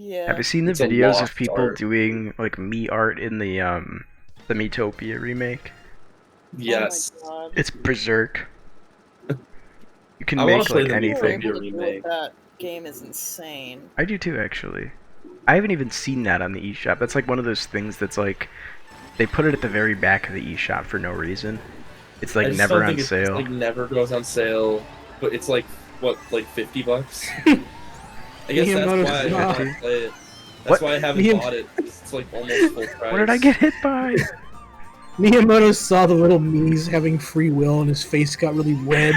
Have Yeah. you seen the It's a videos of lost people art. doing like me art in the Miitopia remake? Yes. Oh my god. It's berserk. You can I want make to play like the People are anything. able Miitopia to do remake. with that game is insane. I do too, actually. I haven't even seen that on the eShop. That's like one of those things that's like they put it at the very back of the eShop for no reason. It's like I just never don't on think it's sale. like never goes on sale, but it's like what, like $50? I guess that's Miyamoto why I saw- want to play it. That's What? why I haven't Miyam- bought it. It's like almost full price. What did I get hit by? Miyamoto saw the little Mii's having free will, and his face got really red.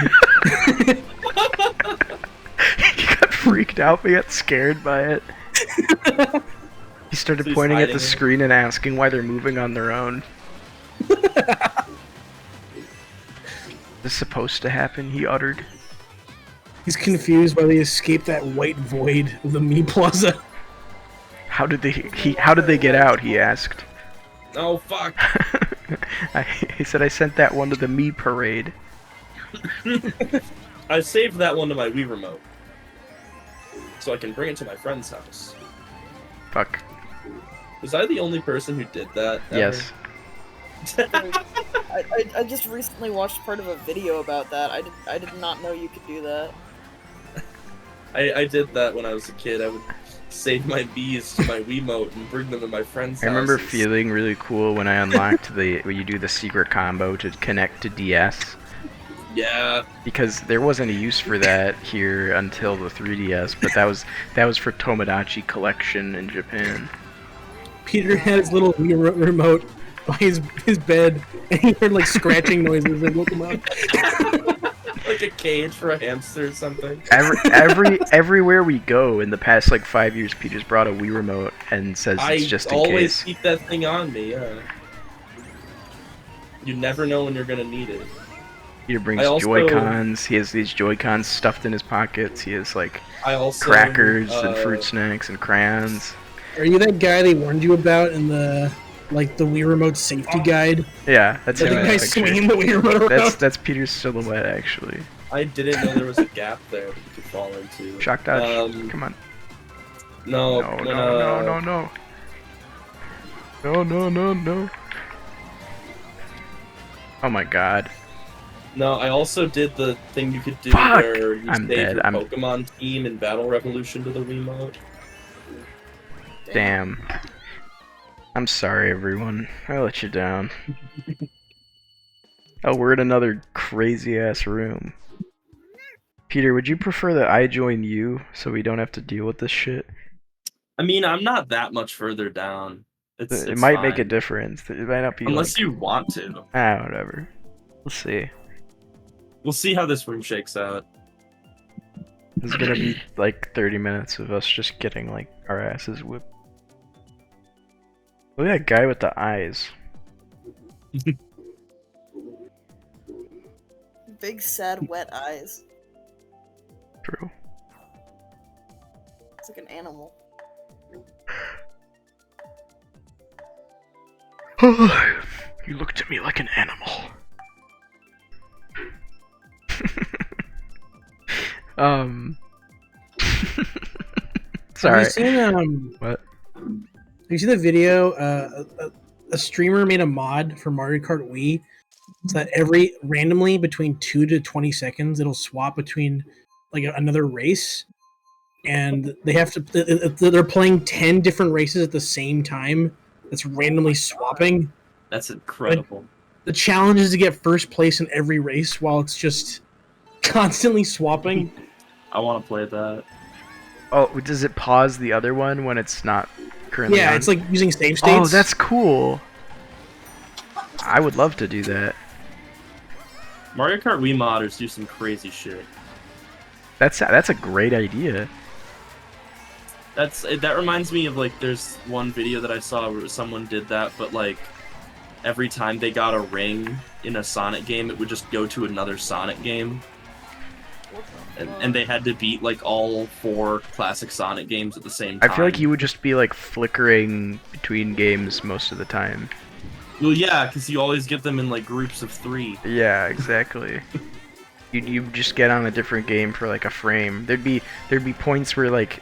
He got freaked out. He got scared by it. He started So he's pointing at the hiding. screen and asking why they're moving on their own. Is this supposed to happen? He uttered. He's confused why they escaped that white void of the Mii Plaza. How did they get out? He asked. Oh fuck! He said I sent that one to the me parade. I saved that one to my Wii remote, so I can bring it to my friend's house. Fuck. Was I the only person who did that? ever? Yes. I just recently watched part of a video about that. I did not know you could do that. I did that when I was a kid. I would save my bees to my Wiimote and bring them to my friend's I remember houses. feeling really cool when I unlocked when you do the secret combo to connect to DS. Yeah. Because there wasn't a use for that here until the 3DS, but that was for Tomodachi Collection in Japan. Peter had his little Wii remote by his bed, and he heard like scratching noises and woke him up. Like a cage for a hamster or something. Everywhere we go in the past like 5 years, Peter's brought a Wii remote and says it's just I in always case. keep that thing on me, yeah. You never know when you're gonna need it. Peter brings I also- Joy-Cons. He has these Joy-Cons stuffed in his pockets. He has like I also crackers and fruit snacks and crayons. Are you that guy they warned you about in the Wii remote safety guide? Yeah, that's The him in guy that picture. swinging the Wii remote around. That's Peter's silhouette actually. I didn't know there was a gap there that you could fall into. Shock dodge. Come on. No, No, when, no, no, no, no. No, no, no, no. Oh my god. No, I also did the thing you could do Fuck! where you I'm save dead. your I'm- Pokemon team in Battle Revolution to the Wiimote. Damn. I'm sorry, everyone. I let you down. Oh, we're in another crazy-ass room. Peter, would you prefer that I join you so we don't have to deal with this shit? I mean, I'm not that much further down. It might make a fine. difference. It might not be Unless like... you want to. whatever. We'll see. We'll see how this room shakes out. This is gonna be like 30 minutes of us just getting like our asses whipped. Look at that guy with the eyes. Big sad wet eyes. True. It's like an animal. You looked at me like an animal. Sorry. Have you seen What? Have you seen the video? A streamer made a mod for Mario Kart Wii so that randomly between 2 to 20 seconds it'll swap between like another race, and they have to they're playing 10 different races at the same time. That's randomly swapping. That's incredible. The challenge is to get first place in every race while it's just constantly swapping. I want to play that. Oh, does it pause the other one when it's not currently Yeah, on? it's like using save states. Oh, that's cool. I would love to do that. Mario Kart Wii modders do some crazy shit. That's a great idea. That reminds me of like there's one video that I saw where someone did that, but like every time they got a ring in a Sonic game, it would just go to another Sonic game. And they had to beat like all 4 classic Sonic games at the same time. I feel like you would just be like flickering between games most of the time. Well, yeah, because you always get them in like groups of 3. Yeah, exactly. you just get on a different game for like a frame. There'd be points where like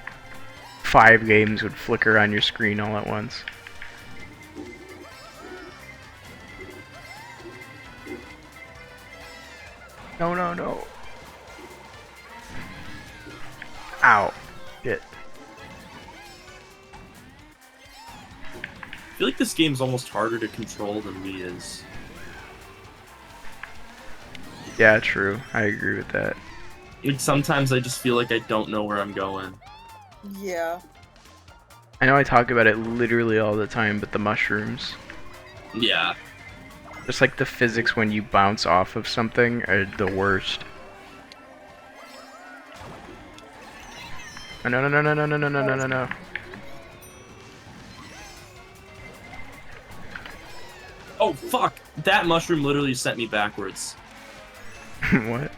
5 games would flicker on your screen all at once. No, no, no. Ow. Shit. I feel like this game's almost harder to control than Wii is. Yeah, true. I agree with that. Like, sometimes I just feel like I don't know where I'm going. Yeah. I know I talk about it literally all the time, but the mushrooms. Yeah. Just like the physics when you bounce off of something are the worst. Oh, no, no, no, no, no, no, no, no, no, no, no. Oh, fuck! That mushroom literally sent me backwards. What?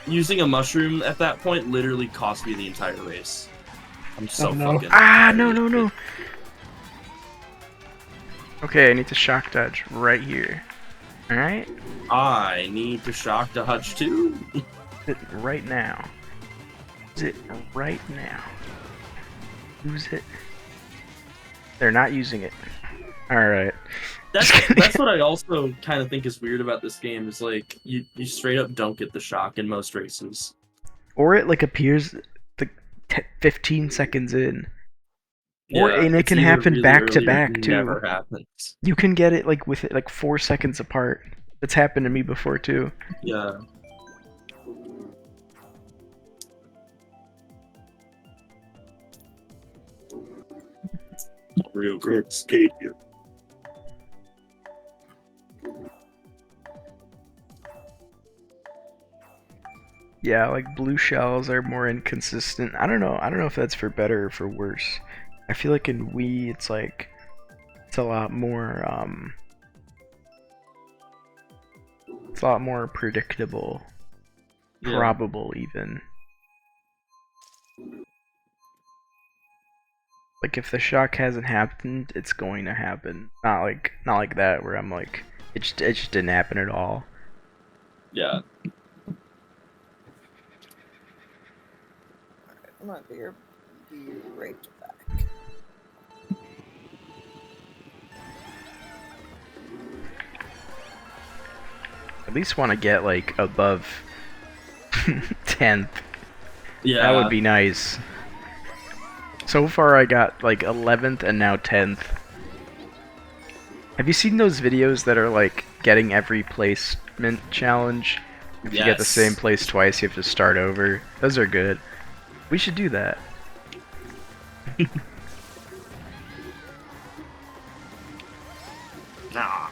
Using a mushroom at that point literally cost me the entire race. I'm so Oh, no. fucking Ah, tired no, of no, this no. shit. Okay, I need to shock dodge right here. Alright? I need to shock dodge too. It right now. Use it right now. Use it. They're not using it. Alright. That's what I also kind of think is weird about this game is like you straight up don't get the shock in most races. Or it like appears like 15 seconds in. Or and it it's can either happen really back to early or back it too. never happens. You can get it like with it like 4 seconds apart. That's happened to me before too. Yeah. Real great stadium. Yeah, like blue shells are more inconsistent. I don't know. I don't know if that's for better or for worse. I feel like in Wii it's like it's a lot more it's a lot more predictable. Yeah. Probable even. Like if the shock hasn't happened, it's going to happen. Not like that where I'm like it just didn't happen at all. Yeah. I'm gonna be right back. At least want to get like above 10th. Yeah. That would be nice. So far I got like 11th and now 10th. Have you seen those videos that are like getting every placement challenge? If you get the same place twice, you have to start over. Those are good. We should do that. Nah.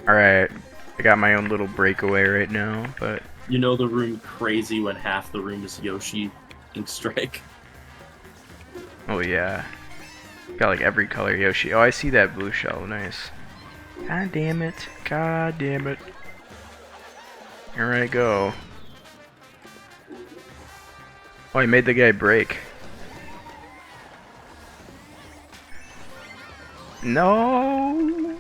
Alright, I got my own little breakaway right now, but... You know the room crazy when half the room is Yoshi and Strike. Oh yeah. Got like every color Yoshi. Oh, I see that blue shell. Nice. God damn it. God damn it. Here I go. Oh, I made the guy break. No!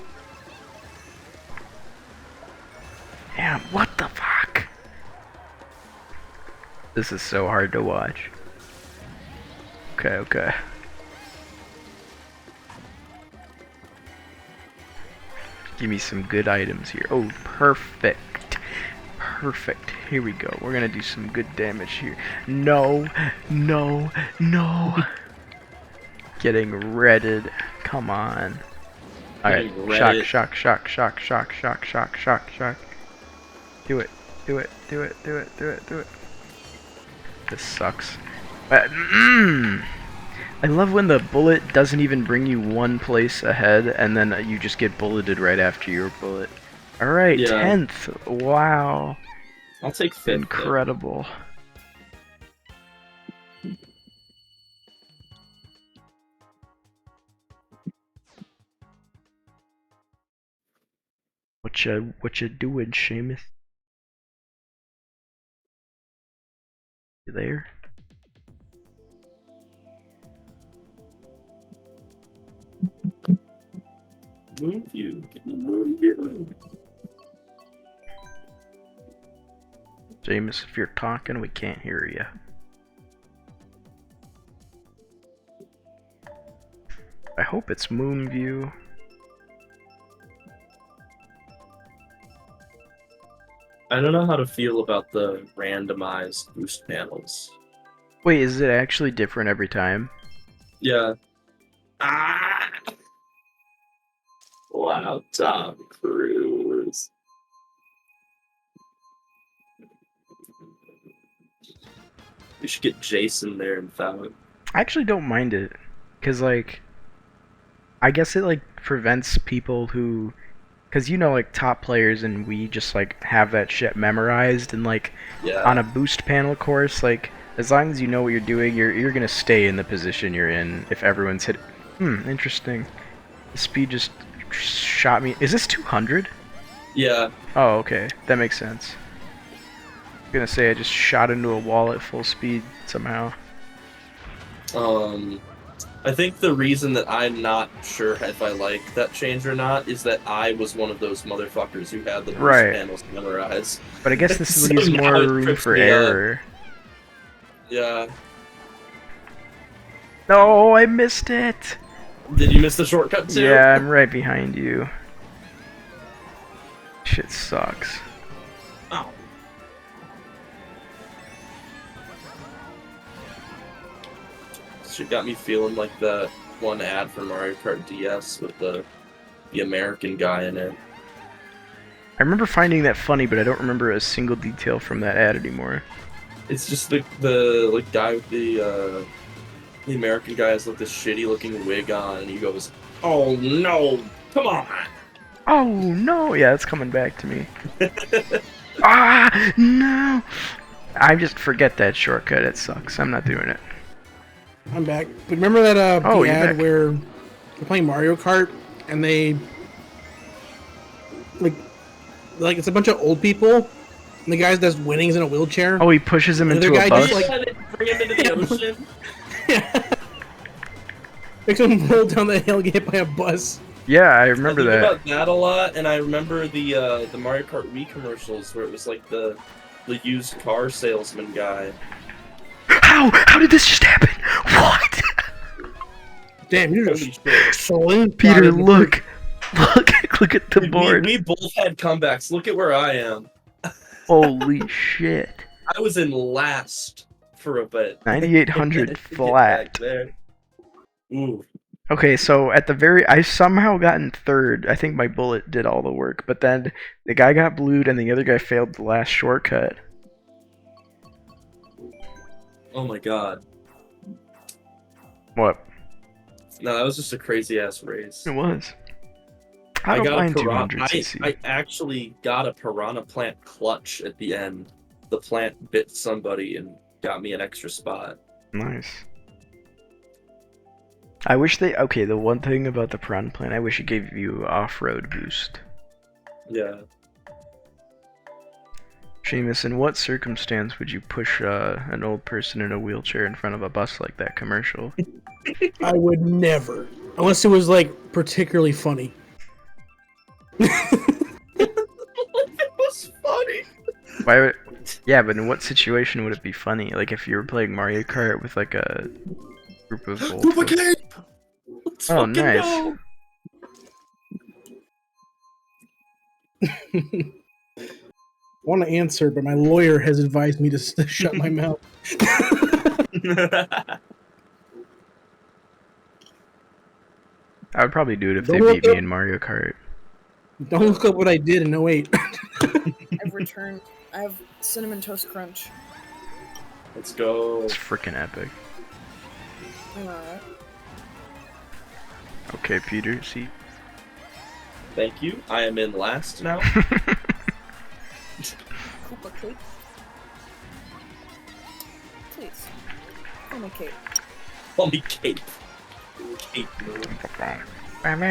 Damn, what the fuck? This is so hard to watch. Okay, okay. Give me some good items here. Oh, perfect. Perfect. Here we go. We're gonna do some good damage here. No, no, no. Getting redded. Come on. Alright. Shock, shock, shock, shock, shock, shock, shock, shock, shock. Do it. Do it. Do it. Do it. Do it. Do it. This sucks. I love when the bullet doesn't even bring you one place ahead, and then you just get bulleted right after your bullet. Alright, Yeah. 10th. Wow. I'll take 5th. Incredible. What you doing, Seamus? You there? Move you. Move you. Seamus, if you're talking, we can't hear you. I hope it's moon view. I don't know how to feel about the randomized boost panels. Wait, is it actually different every time? Yeah. Ah! Wow, Tom Cruise. We should get Jason there and Falcon. I actually don't mind it, cause like, I guess it like prevents people who, cause you know like top players and we just like have that shit memorized and like Yeah. on a boost panel course, like as long as you know what you're doing, you're gonna stay in the position you're in if everyone's hit. Interesting. The speed just shot me. Is this 200? Yeah. Oh, okay, that makes sense. I'm gonna say I just shot into a wall at full speed somehow. I think the reason that I'm not sure if I like that change or not is that I was one of those motherfuckers who had the boost Right. panels memorized. But I guess this So leaves now more it room trips for me up. error. Yeah. No, I missed it! Did you miss the shortcut too? Yeah, I'm right behind you. Shit sucks. Ow. Shit got me feeling like that one ad for Mario Kart DS with the American guy in it. I remember finding that funny, but I don't remember a single detail from that ad anymore. It's just the like guy with the American guy has like this shitty looking wig on, and he goes, "Oh no, come on!" Oh no! Yeah, it's coming back to me. Ah, no! I just forget that shortcut, it sucks. I'm not doing it. I'm back. But remember that Oh, the you're ad back. where they're playing Mario Kart and they like it's a bunch of old people and the guy that's winning is in a wheelchair. Oh, he pushes him And into the a guy bus? just, Bring him into the ocean. Makes him roll down the hill, get hit by a bus. Yeah, I I remember think that. about that a lot, and I remember the Mario Kart Wii commercials where it was like the used car salesman guy. How? How did this just happen? What? Damn, you're Holy just shit! solid. Peter, look. Look at the Dude, board. we both had comebacks. Look at where I am. Holy shit. I was in last for a bit. 9,800 Get flat. back there. Ooh. Okay, so at the very, I somehow got in third. I think my bullet did all the work, but then the guy got blued and the other guy failed the last shortcut. Oh my god. What? No, that was just a crazy ass race. It was. I don't got mind a piranha. 200cc. I actually got a piranha plant clutch at the end. The plant bit somebody and got me an extra spot. Nice. I wish they. Okay, the one thing about the piranha plant, I wish it gave you off-road boost. Yeah. Seamus, in what circumstance would you push an old person in a wheelchair in front of a bus like that commercial? I would never, unless it was like particularly funny. It was funny. Why would, yeah, but in what situation would it be funny? Like if you were playing Mario Kart with like a group of old Group of folks. cape! Let's Oh, fucking nice. go! I want to answer, but my lawyer has advised me to shut my mouth. I would probably do it if they Don't beat me look in Mario Kart. Don't look up what I did in 08. I've returned. I have cinnamon toast crunch. Let's go. It's freaking epic. Alright. Okay, Peter, see. Thank you. I am in last now. Koopa cake. Please. Call me Kate. Call me Cape. Cape. I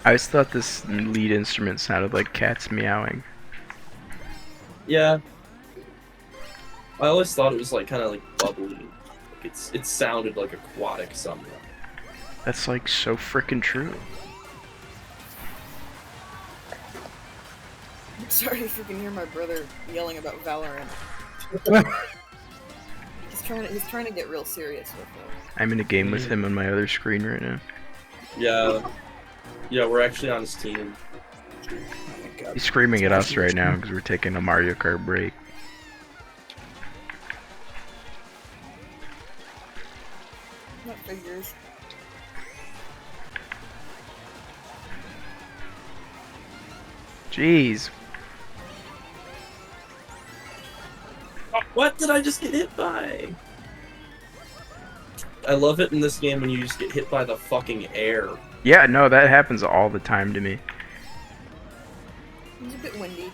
always thought this lead instrument sounded like cats meowing. Yeah. I always thought it was like kind of like bubbly. Like it sounded like aquatic somehow. That's like so freaking true. Sorry if you can hear my brother yelling about Valorant. He's trying to get real serious with it. I'm in a game with him on my other screen right now. Yeah, we're actually on his team. He's screaming at us right now because we're taking a Mario Kart break. That figures. Jeez. What did I just get hit by? I love it in this game when you just get hit by the fucking air. Yeah, no, that happens all the time to me. It's a bit windy.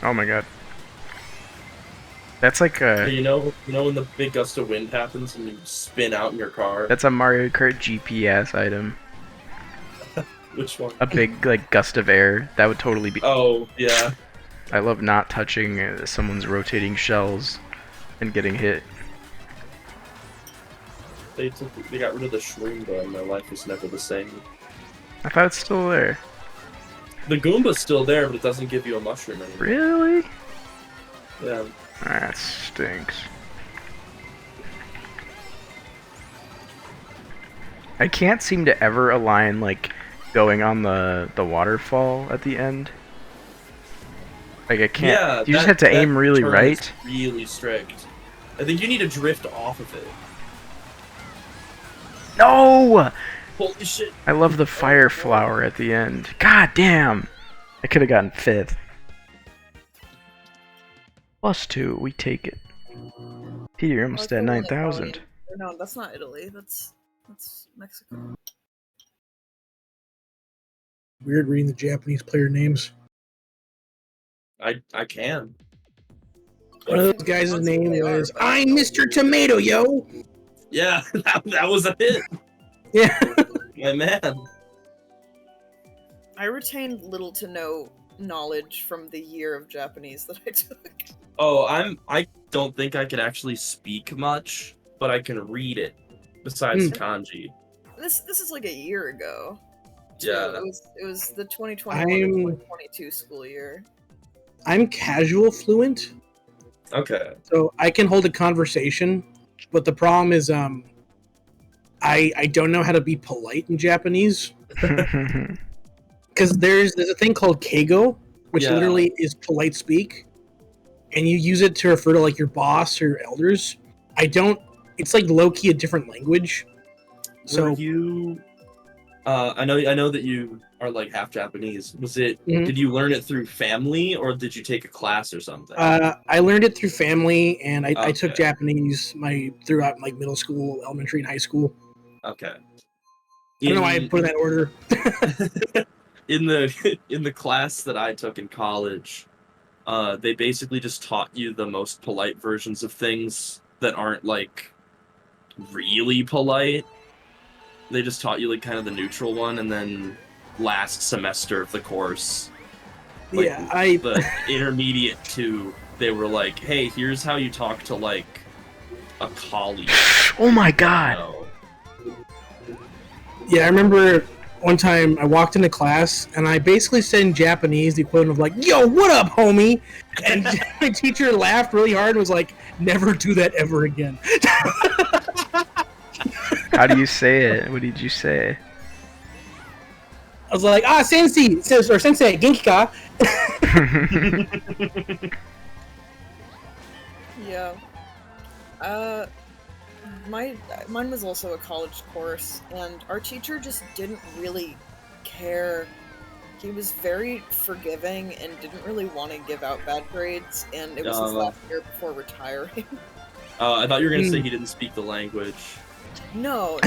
Oh my god. That's like a... You know when the big gust of wind happens and you spin out in your car? That's a Mario Kart GPS item. Which one? A big, like, gust of air. That would totally be... Oh, yeah. I love not touching someone's rotating shells and getting hit. They got rid of the shroom though, and my life was never the same. I thought it's still there. The Goomba's still there, but it doesn't give you a mushroom anymore. Really? Yeah. That stinks. I can't seem to ever align, like, going on the waterfall at the end. Like, I can't. Yeah, you just have to aim really turn right. is really strict. I think you need to drift off of it. No! Holy shit. I love the fire flower at the end. God damn! I could have gotten 5th. +2, we take it. Peter, you're almost at 9,000. No, that's not Italy. That's Mexico. Weird reading the Japanese player names. I can. One of those guys' name was I'm Mr. Tomato, yo. Yeah, that was a hit. Yeah. My man. I retained little to no knowledge from the year of Japanese that I took. Oh, I don't think I could actually speak much, but I can read it. Besides kanji. This is like a year ago. Yeah. It was the 2021-2022 school year. I'm casual fluent, Okay. so I can hold a conversation, but the problem is I don't know how to be polite in Japanese. Because there's a thing called keigo, which Yeah. literally is polite speak, and you use it to refer to like your boss or your elders. It's like low-key a different language. So Were you I know that you are like half Japanese. Was it Mhm. Did you learn it through family or did you take a class or something? I learned it through family, and I took Okay. Japanese throughout like middle school, elementary, and high school. Okay. I don't know why I put it in that order. in the class that I took in college, they basically just taught you the most polite versions of things that aren't like really polite. They just taught you like kind of the neutral one, and then last semester of the course, like, Yeah, the intermediate 2, they were like, "Hey, here's how you talk to like a colleague." Oh my god! No. Yeah, I remember one time I walked into class and I basically said in Japanese the equivalent of like, "Yo, what up, homie?" And my teacher laughed really hard and was like, "Never do that ever again." How do you say it? What did you say? I was like, sensei, or sensei, genki ka? Yeah. Mine was also a college course, and our teacher just didn't really care. He was very forgiving and didn't really want to give out bad grades, and it was his last year before retiring. I thought you were gonna say he didn't speak the language. No.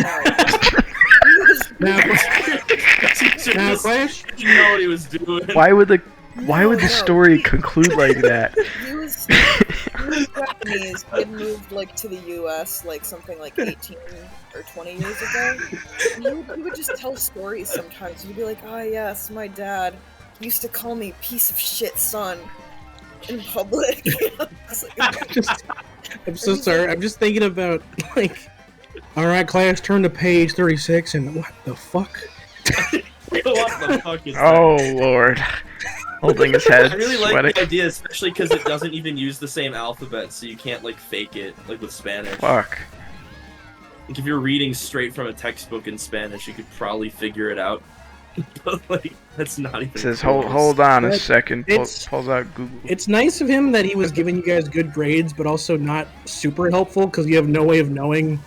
Now, Clash? You know what he was doing. Why would the No. story conclude like that? He was Japanese. He had moved like to the U.S. like something like 18 or 20 years ago. And he would just tell stories sometimes. He'd be like, "Ah, yes, my dad used to call me piece of shit son in public." It's like, I'm so sorry. I'm just thinking about like, all right, Clash, turn to page 36, and what the fuck? What the fuck is that? Oh lord. holding his head, I really like sweating. the idea, especially because it doesn't even use the same alphabet, so you can't like fake it like with Spanish. Fuck. Like if you're reading straight from a textbook in Spanish, you could probably figure it out. But like that's not even. It says, close. hold on a But second. it's- Pulls out Google. It's nice of him that he was giving you guys good grades, but also not super helpful because you have no way of knowing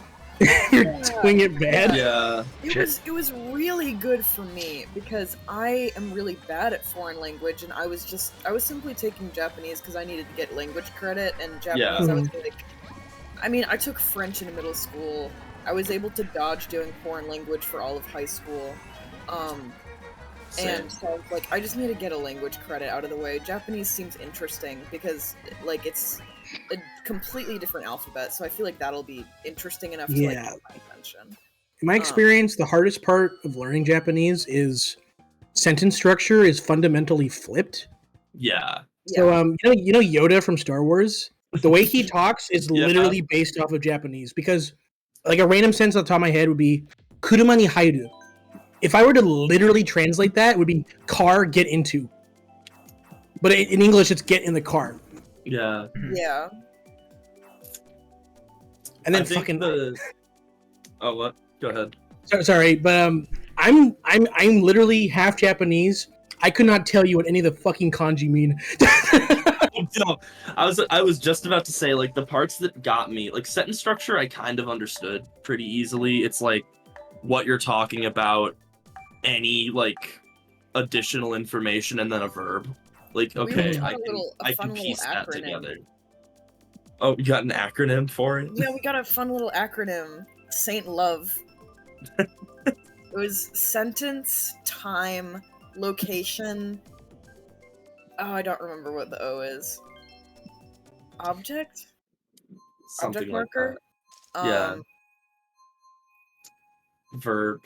you're doing it bad. Yeah. It was really good for me because I am really bad at foreign language, and I was simply taking Japanese because I needed to get language credit, and Japanese Yeah. I was like, I mean, I took French in middle school. I was able to dodge doing foreign language for all of high school. Same. And so, like, I just need to get a language credit out of the way. Japanese seems interesting because, like, it's a completely different alphabet, so I feel like that'll be interesting enough to, like, Yeah. get my attention. In my experience, the hardest part of learning Japanese is sentence structure is fundamentally flipped. Yeah. So you know Yoda from Star Wars? The way he talks is Yeah. literally based off of Japanese because like a random sentence on the top of my head would be kuruma ni hairu. If I were to literally translate that, it would be car get into. But in English it's get in the car. Yeah. Yeah. And then I think fucking Oh, what? Go ahead. sorry, but I'm literally half Japanese. I could not tell you what any of the fucking kanji mean. No, I was just about to say like the parts that got me, like sentence structure I kind of understood pretty easily. It's like what you're talking about, any like additional information and then a verb. Like We okay, got I a can little- a I fun can little piece that acronym. together. Oh, you got an acronym for it? Yeah, we got a fun little acronym, Saint Love. It was sentence, time, location. Oh, I don't remember what the O is. Object? Something Object like marker? that. Yeah. Verb.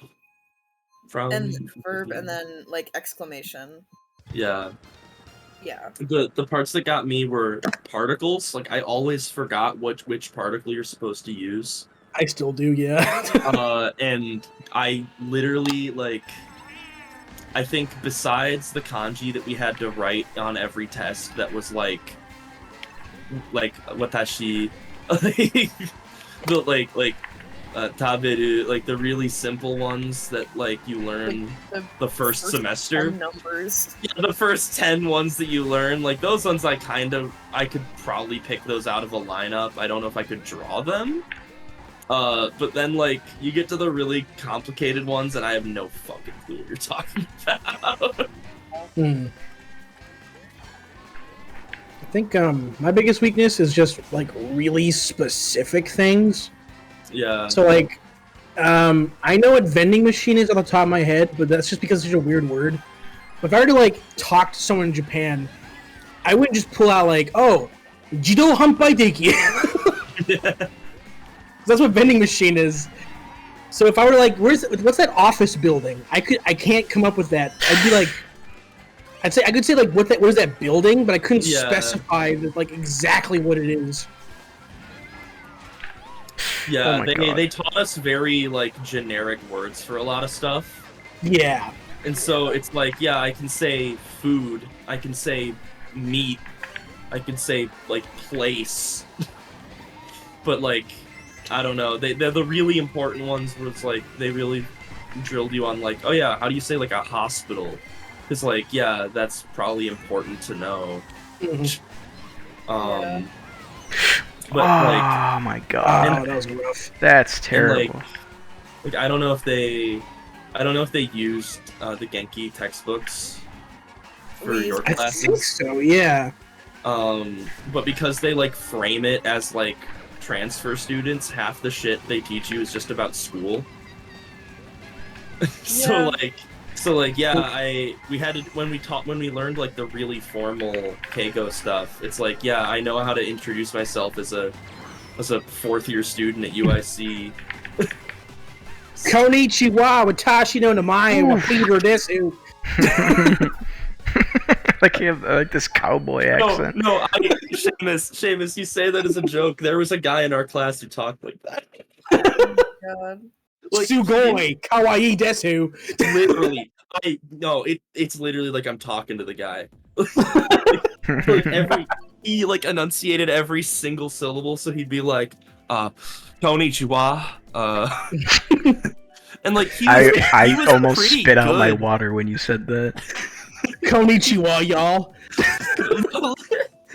From And verb, and then, like, exclamation. yeah. Yeah. The parts that got me were particles. Like I always forgot which particle you're supposed to use. I still do, yeah. And I literally like I think besides the kanji that we had to write on every test that was like watashi like taberu, like the really simple ones that like you learn the first semester. 10 numbers. Yeah, the first 10 ones that you learn, like those ones I could probably pick those out of a lineup. I don't know if I could draw them. But then like you get to the really complicated ones and I have no fucking clue what you're talking about. I think my biggest weakness is just like really specific things. Yeah. So like I know what vending machine is off the top of my head, but that's just because it's such a weird word. But if I were to like talk to someone in Japan, I wouldn't just pull out like, oh, Jido Hanpai Deiki. That's what vending machine is. So if I were to like, what's that office building? I can't come up with that. I'd be like, I could say like what is that building, but I couldn't specify like exactly what it is. Yeah, Oh my God. they taught us very like generic words for a lot of stuff. Yeah. And so it's like, yeah, I can say food, I can say meat, I can say like place. But like I don't know. They're the really important ones where it's like they really drilled you on like, oh yeah, how do you say like a hospital? Because like yeah, that's probably important to know. Yeah. But like, oh my god, that was rough. that's terrible. like I don't know if they used the Genki textbooks for We your used- I classes. think so. Yeah. But because they like frame it as like transfer students, half the shit they teach you is just about school. Yeah. so like yeah, we had to when we learned like the really formal Keigo stuff. It's like yeah, I know how to introduce myself as a 4th year student at UIC. Konnichiwa, watashi no namae wa Peter desu. Like you have like this cowboy accent. No, Seamus, you say that as a joke. There was a guy in our class who talked like that. God. Like, Sugoi, kawaii desu. Literally, it's literally like I'm talking to the guy. He like enunciated every single syllable, so he'd be like, konnichiwa, and like he I was almost pretty spit out my good. water when you said that. Konnichiwa, y'all.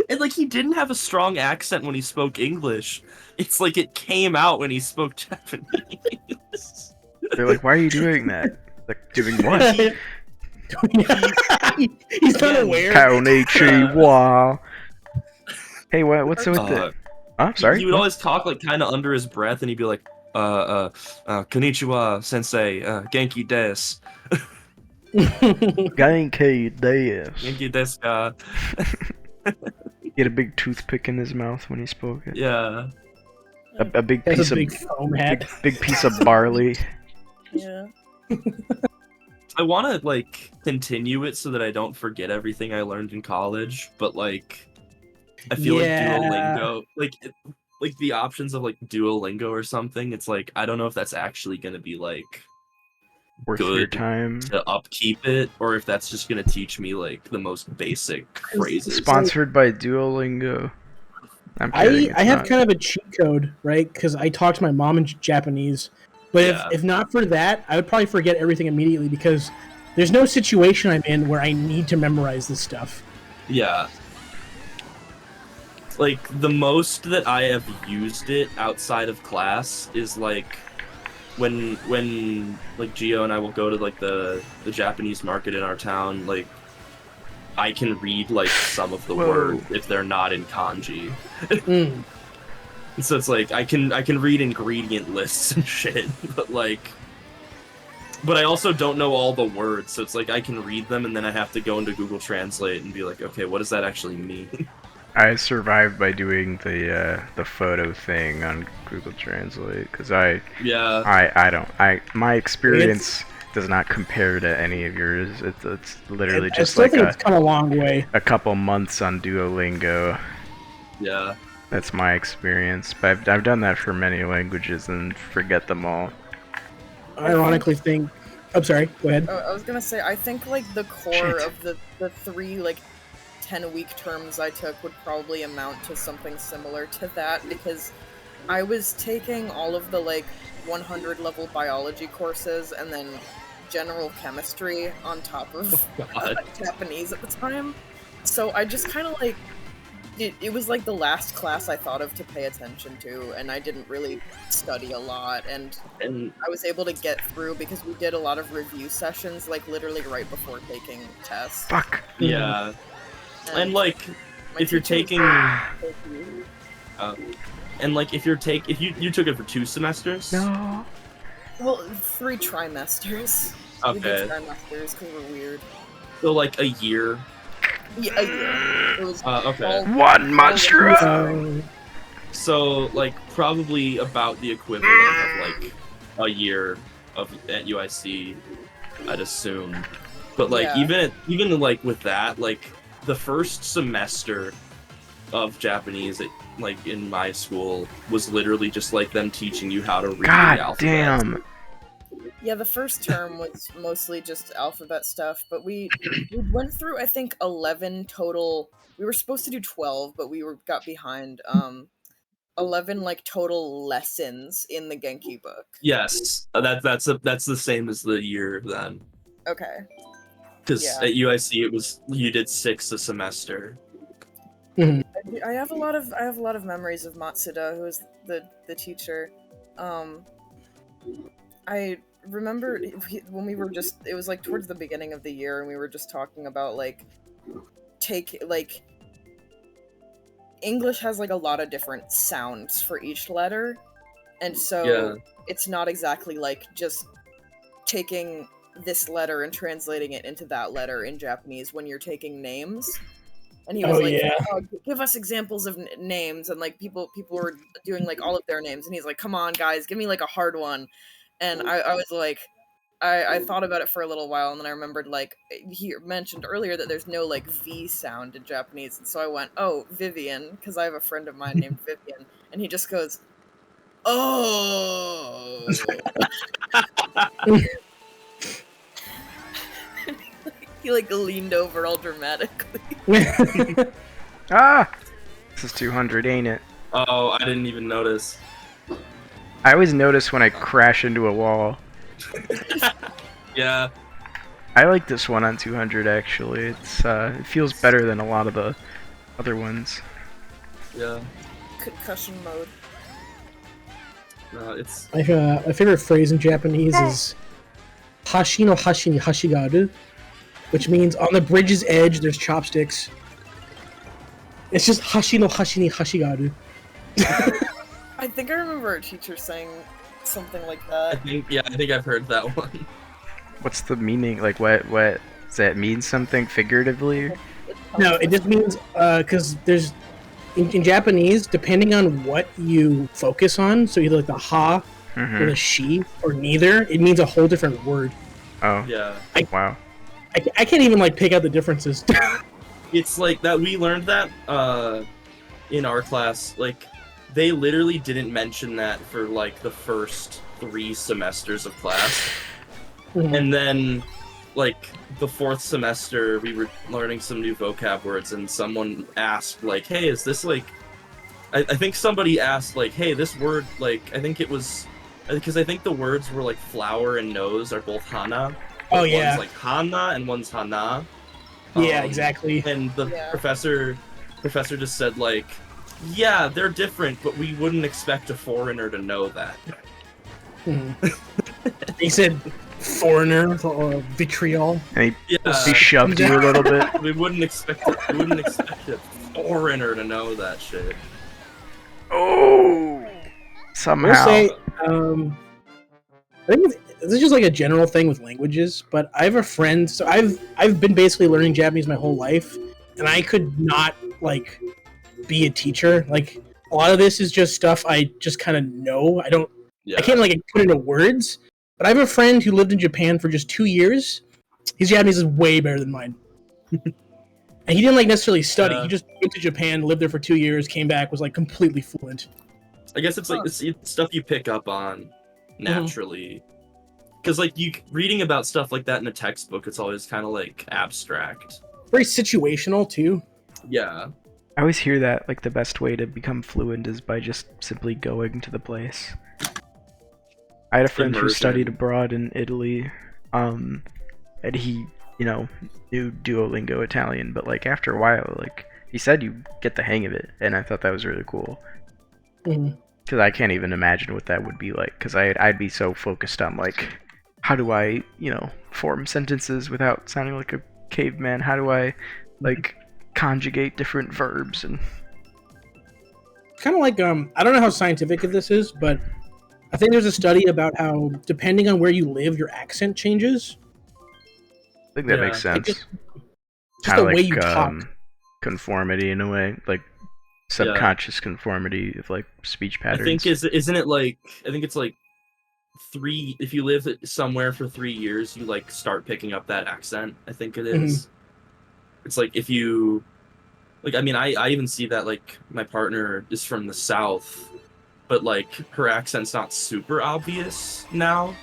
And like he didn't have a strong accent when he spoke English. It's like it came out when he spoke Japanese. They're like, why are you doing that? Like, doing what? He's not Again, aware. Konnichiwa. Hey, what's with it? Oh, sorry. He would always talk like kind of under his breath, and he'd be like, konnichiwa, sensei, genki desu. Genki desu. Genki desu ka. He had a big toothpick in his mouth when he spoke it. Yeah. A big That's piece a big foam hat. big piece of barley. Yeah. I want to like continue it so that I don't forget everything I learned in college, but like I feel like Duolingo, like the options of like Duolingo or something, it's like I don't know if that's actually going to be like Worth your good time. to upkeep it, or if that's just going to teach me like the most basic phrases. Sponsored by Duolingo. I'm kidding, I have not. kind of a cheat code, right? Because I talk to my mom in Japanese. But Yeah. if not for that, I would probably forget everything immediately because there's no situation I'm in where I need to memorize this stuff. Yeah. Like the most that I have used it outside of class is like when like Gio and I will go to like the Japanese market in our town, like I can read like some of the words if they're not in kanji. Mm. So it's like I can read ingredient lists and shit, but I also don't know all the words, so it's like I can read them and then I have to go into Google Translate and be like, okay, what does that actually mean? I survived by doing the photo thing on Google Translate because my experience does not compare to any of yours. It's literally just like it's come a long way. A couple months on Duolingo. Yeah. That's my experience, but I've done that for many languages and forget them all. I ironically think. I'm sorry. Go ahead. I was gonna say I think like the core of the 3 like 10-week terms I took would probably amount to something similar to that because I was taking all of the like 100 level biology courses and then general chemistry on top of Japanese at the time. So I just kind of like it was like the last class I thought of to pay attention to, and I didn't really study a lot, and I was able to get through because we did a lot of review sessions, like literally right before taking tests. Fuck. Yeah. And like, if you're taking, and like if you took it for 2 semesters. No. Well, 3 trimesters. Okay. We did trimesters because we're weird. So like a year. Yeah, a year. It was okay. One monster. So like probably about the equivalent of like a year at UIC, I'd assume. But like even like with that, like the first semester of Japanese like in my school was literally just like them teaching you how to read the alphabet. Damn. Yeah, the first term was mostly just alphabet stuff, but we went through I think 11 total. We were supposed to do 12, but we got behind. 11 like total lessons in the Genki book. Yes, that's the same as the year then. Okay. Because at UIC it was you did 6 a semester. I have a lot of memories of Matsuda, who was the teacher. I remember when we were it was like towards the beginning of the year, and we were just talking about like English has like a lot of different sounds for each letter, and so it's not exactly like just taking this letter and translating it into that letter in Japanese when you're taking names. And he was give us examples of names, and like people were doing like all of their names, and he's like, come on guys, give me like a hard one. And I was like, I thought about it for a little while, and then I remembered like he mentioned earlier that there's no like V sound in Japanese, and so I went, oh, Vivian, because I have a friend of mine named Vivian, and he just goes, oh. He like leaned over all dramatically. Ah! This is 200, ain't it? Oh, I didn't even notice. I always notice when I crash into a wall. Yeah. I like this one on 200 actually. It feels better than a lot of the other ones. Yeah. Concussion mode. No, it's My favorite phrase in Japanese is "hashi no hashi ni hashigaru," which means on the bridge's edge there's chopsticks. It's just "hashi no hashi ni hashigaru." I think I remember a teacher saying something like I that. think I've heard that one. What's the meaning? Like what does that mean something figuratively? No, it just means because there's in Japanese, depending on what you focus on, so either like the ha or the shi or neither, it means a whole different word. Oh. Yeah. Wow. I can't even like pick out the differences. It's like that we learned that in our class. Like they literally didn't mention that for like the first 3 semesters of class. And then like the 4th semester we were learning some new vocab words and someone asked like, hey, is this like I think somebody asked like, hey, this word, like, I think it was because I think the words were like flower and nose are both hana. Oh yeah. One's like hana and one's hana. Yeah, exactly. And the Yeah. professor just said like, yeah, they're different, but we wouldn't expect a foreigner to know that. He said foreigner or vitriol. And Yeah, he shoved you a little bit. we wouldn't expect a foreigner to know that shit. Oh! Somehow. I'll say, I think this is just like a general thing with languages, but I have a friend, so I've been basically learning Japanese my whole life, and I could not like be a teacher. Like a lot of this is just stuff I just kind of know. I can't like put into words. But I have a friend who lived in Japan for just 2 years. His Japanese is way better than mine. And he didn't like necessarily study. He just went to Japan, lived there for 2 years, came back, was like completely fluent. I guess it's like it's stuff you pick up on naturally. Because like you reading about stuff like that in a textbook, it's always kind of like abstract. Very situational too. Yeah. I always hear that like the best way to become fluent is by just simply going to the place. I had a friend who studied abroad in Italy, and he, knew Duolingo Italian, but like after a while, like he said you get the hang of it, and I thought that was really cool. Because I can't even imagine what that would be like, because I'd be so focused on like, how do I, form sentences without sounding like a caveman? How do I, like, conjugate different verbs? And kind of like I don't know how scientific this is, but I think there's a study about how depending on where you live, your accent changes. I think that makes sense. Just Kind the of way like you talk. conformity in a way, like subconscious conformity of like speech patterns. I think isn't it like I think it's like 3 if you live somewhere for 3 years, you like start picking up that accent. I think it is. It's like if you like I mean I even see that like my partner is from the South, but like her accent's not super obvious now.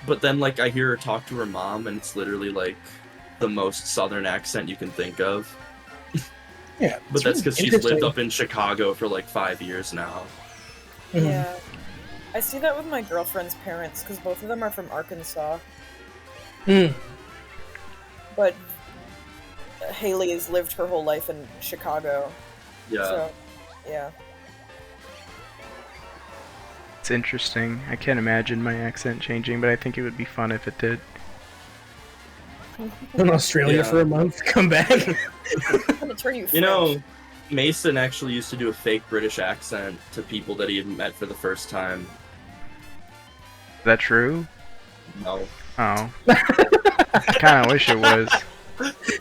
But then like I hear her talk to her mom and it's literally like the most southern accent you can think of. Yeah. But that's because she's lived up in Chicago for like 5 years now. Yeah. I see that with my girlfriend's parents, because both of them are from Arkansas. But Haley has lived her whole life in Chicago. Yeah. So, yeah. It's interesting. I can't imagine my accent changing, but I think it would be fun if it did. In Australia for a month, come back. I'm gonna turn you French. Mason actually used to do a fake British accent to people that he had met for the first time. Is that true? No. Oh. I kind of wish it was.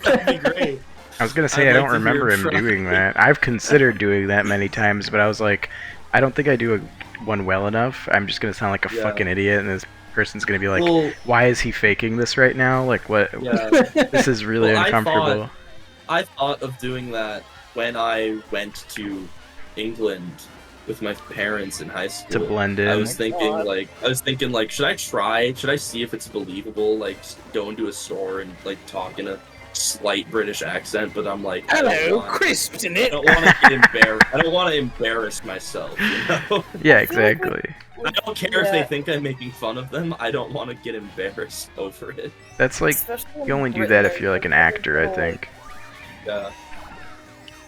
That'd be great. I was gonna say I don't remember him doing that. I've considered doing that many times, but I was like, I don't think I do one well enough. I'm just gonna sound like a fucking idiot, and this person's gonna be like, well, why is he faking this right now? Like, what? Yeah. This is really uncomfortable. I thought of doing that when I went to England with my parents in high school. To blend in. I was thinking God. like, should I try? Should I see if it's believable? Like, just go into a store and like talk in a slight British accent, but I'm like, Hello, crisps in it. I don't want to get embarrassed. I don't want to embarrass myself. You know? Yeah, I feel like exactly. I don't care if they think I'm making fun of them. I don't want to get embarrassed over it. That's like, Especially you only in do that if Britain, you're like an like, actor, I people, think. Yeah.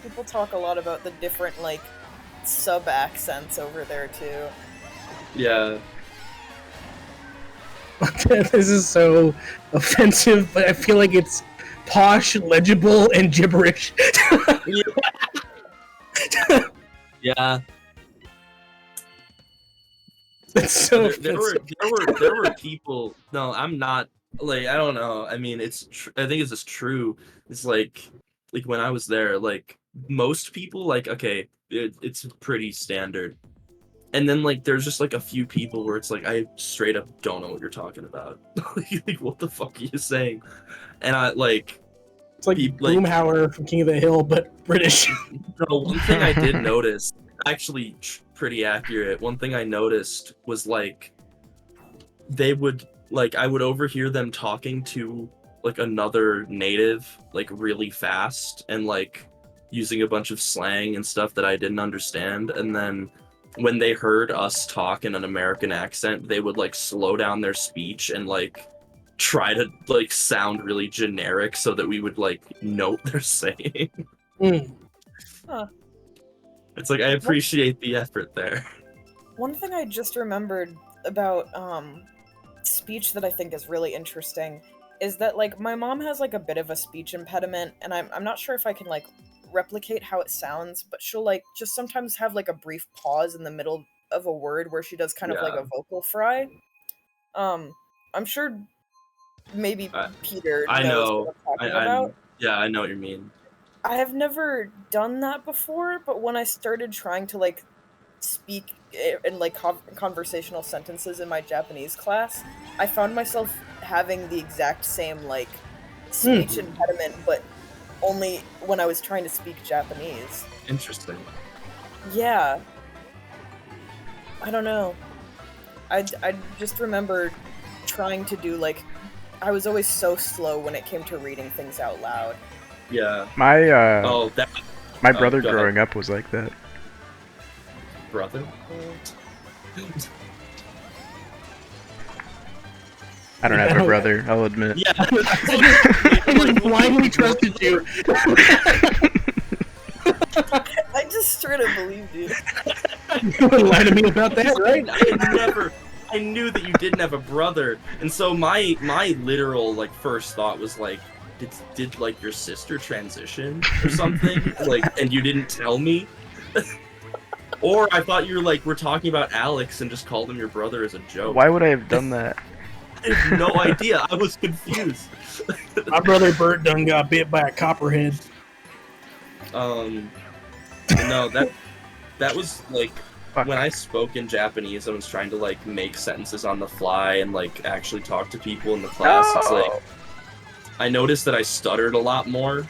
People talk a lot about the different like sub accents over there too. Yeah. This is so offensive, but I feel like it's posh, legible, and gibberish. Yeah. That's so There were people. No, I'm not. Like, I don't know. I mean, I think it's just true. It's like when I was there, like most people, like okay, it's pretty standard. And then like there's just like a few people where it's like I straight up don't know what you're talking about. Like what the fuck are you saying? And I like It's like Boomhauer from King of the Hill, but British. no, one thing I did notice, actually pretty accurate. One thing I noticed was like they would like I would overhear them talking to like another native like really fast and like using a bunch of slang and stuff that I didn't understand, and then when they heard us talk in an American accent, they would like slow down their speech and like try to like sound really generic so that we would like note they're saying. Huh. It's like I appreciate the effort there. One thing I just remembered about speech that I think is really interesting is that like my mom has like a bit of a speech impediment, and I'm not sure if I can like replicate how it sounds, but she'll like just sometimes have like a brief pause in the middle of a word where she does kind of like a vocal fry. I'm sure maybe Peter I knows know. what I'm talking about. Yeah, I know what you mean. I have never done that before, but when I started trying to like speak in like conversational sentences in my Japanese class, I found myself having the exact same like speech impediment, but only when I was trying to speak Japanese. Interesting. Yeah. I don't know. I just remember trying to do like I was always so slow when it came to reading things out loud. Yeah. My my Oh, brother go ahead. growing up was like that. Brother? I don't have a brother, I'll admit. Yeah. I just blindly trusted you. I just straight up believed you. You would lie to me about that, right? I knew that you didn't have a brother, and so my literal like first thought was like, did like your sister transition or something? Like, and you didn't tell me? Or I thought you were talking about Alex and just called him your brother as a joke. Why would I have done that? I have no idea. I was confused. My brother Bert done got bit by a copperhead. No, that was like Fuck. when I spoke in Japanese, I was trying to like make sentences on the fly and like actually talk to people in the class. It's like I noticed that I stuttered a lot more,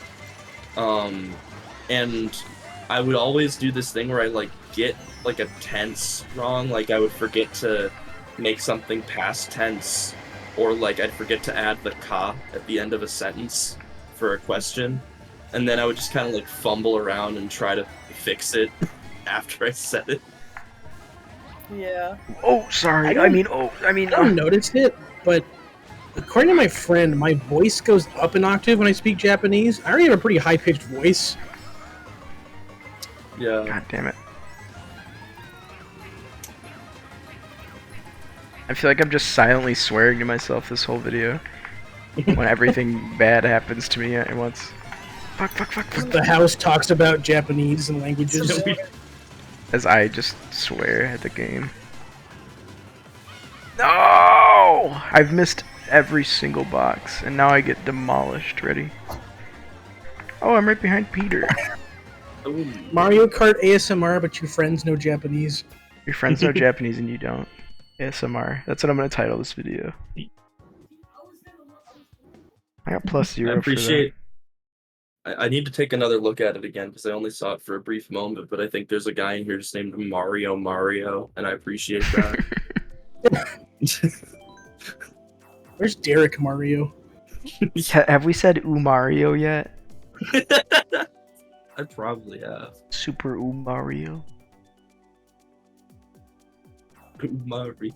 and I would always do this thing where I like get like a tense wrong. Like I would forget to make something past tense, or like I'd forget to add the ka at the end of a sentence for a question, and then I would just kind of like fumble around and try to fix it after I said it. Yeah. Oh, sorry. I don't notice it, but according to my friend, my voice goes up an octave when I speak Japanese. I already have a pretty high-pitched voice. Yeah. God damn it. I feel like I'm just silently swearing to myself this whole video. When everything bad happens to me at once. Fuck, fuck, fuck, fuck. The house talks about Japanese and languages. As I just swear at the game. No! I've missed every single box, and now I get demolished. Ready? Oh, I'm right behind Peter. Ooh. Mario Kart ASMR, but your friends know Japanese. Your friends know Japanese and you don't. ASMR. That's what I'm gonna title this video. I got +0 I appreciate I need to take another look at it again because I only saw it for a brief moment, but I think there's a guy in here just named Mario, and I appreciate that. Where's Derek Mario? Have we said Mario yet? I probably have. Super Mario. Mario.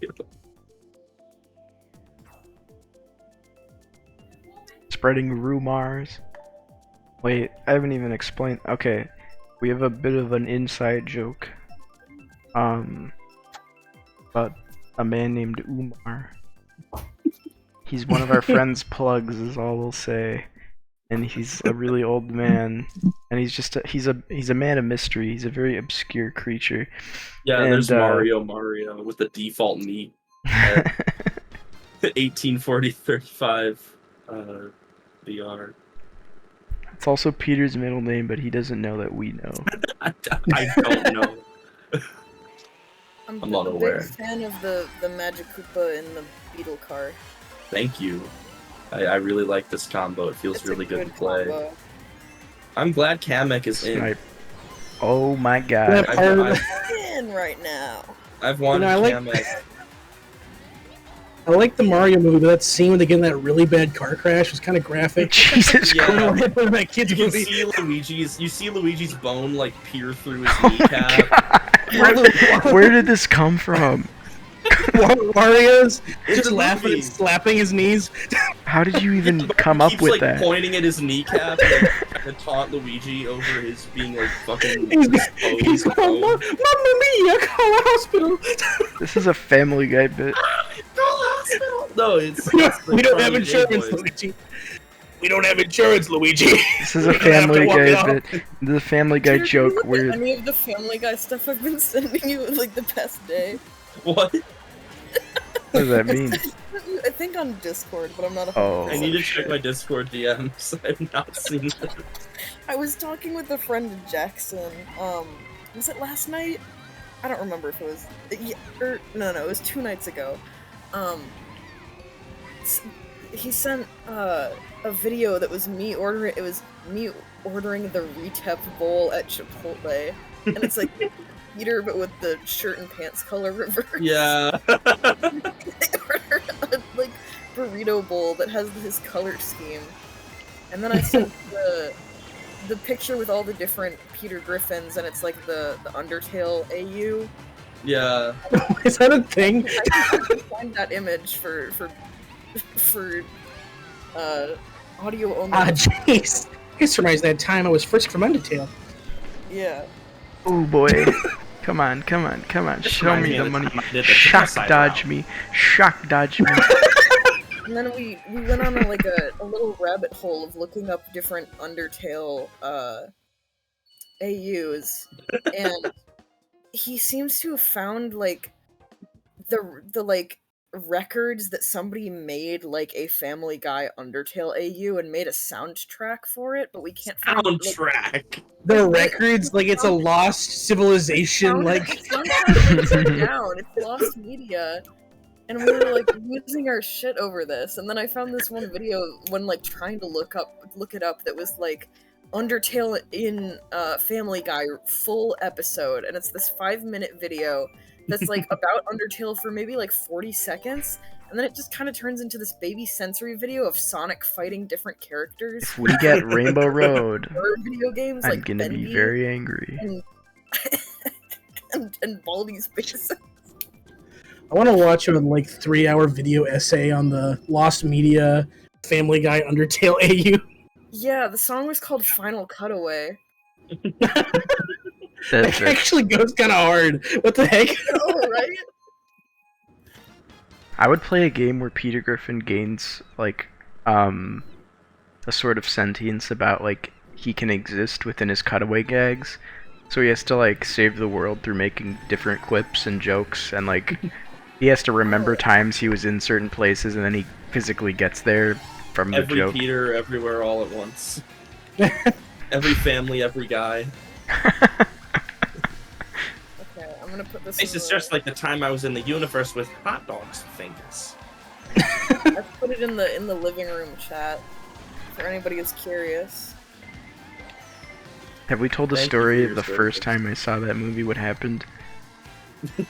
Spreading rumors. Wait, I haven't even explained. Okay, we have a bit of an inside joke. About a man named Umar. He's one of our friends' plugs, is all we'll say. And he's a really old man, and he's a man of mystery. He's a very obscure creature. Yeah, And, there's Mario with the default knee. 1840-35 VR. It's also Peter's middle name, but he doesn't know that we know. I don't know. I'm not a aware. big fan of the Magic Koopa and the Beetle car. Thank you. I really like this combo. It feels It's really a good to play. combo. I'm glad Kamek is in. Snipe. Oh my god. Yeah. I'm in right now. I've wanted I like- Kamek. I like the Mario movie, but that scene when they get in that really bad car crash was kind of graphic. Jesus Yeah. Christ. That kid's You movie. see Luigi's bone like peer through his Oh my kneecap. Where did this come from? Mario's It's just a laughing movie. and slapping his knees. How did you even come He up keeps, with like, that? pointing at his kneecap and like, trying to taunt Luigi over his being like fucking He's exposed going, bone. Mamma mia, call a hospital. This is a Family Guy bit. No, it's We don't have Charlie Day insurance, voice. Luigi. We don't have insurance, Luigi. This is a We're gonna have to Family walk Guy it off. bit. This is a Family Guy Peter, can you joke look at where any of the Family Guy stuff I've been sending you like the past day? What? what does that mean? I think on Discord, but I'm not. Oh. I need to shit. check my Discord DMs. I've not seen them. I was talking with a friend in Jackson. Was it last night? I don't remember if it was. Yeah, no, it was 2 nights ago. He sent a video that was me ordering. It was me ordering the Retep bowl at Chipotle, and it's like Peter, but with the shirt and pants color reverse. Yeah. I ordered a like burrito bowl that has his color scheme, and then I sent the picture with all the different Peter Griffins, and it's like the Undertale AU. Yeah. Is that a thing? I can find that image for audio only. Ah, jeez. This reminds me of that time I was Frisk from Undertale. Yeah. Oh boy. Come on. Show me the money. Did the Shock genocide dodge route. me. Shock dodge me. And then we went on a little rabbit hole of looking up different Undertale AUs, and he seems to have found like the like records that somebody made like a Family Guy Undertale AU and made a soundtrack for it, but we can't find Soundtrack. The records, like it's a lost civilization, like it's down. It's lost media. And we were like losing our shit over this. And then I found this one video when like trying to look it up that was like Undertale in Family Guy full episode, and it's this 5-minute video that's like about Undertale for maybe like 40 seconds, and then it just kind of turns into this baby sensory video of Sonic fighting different characters. If we get Rainbow Road, Or video games I'm like gonna be Bendy very angry. and Baldi's face. I want to watch a like 3-hour video essay on the lost media Family Guy Undertale AU. Yeah, the song was called Final Cutaway. That's It it. actually goes kind of hard. What the heck? Oh, right? I would play a game where Peter Griffin gains like a sort of sentience about like he can exist within his cutaway gags. So he has to like save the world through making different quips and jokes, and like he has to remember times he was in certain places, and then he physically gets there from the Every joke. Peter, everywhere, all at once. Every family, every guy. Okay, I'm gonna put this. This in is the- just like the time I was in the universe with hot dogs fingers. I put it in the living room chat for anybody who's curious. Have we told the Thank you story for of the your first service. time I saw that movie? What happened?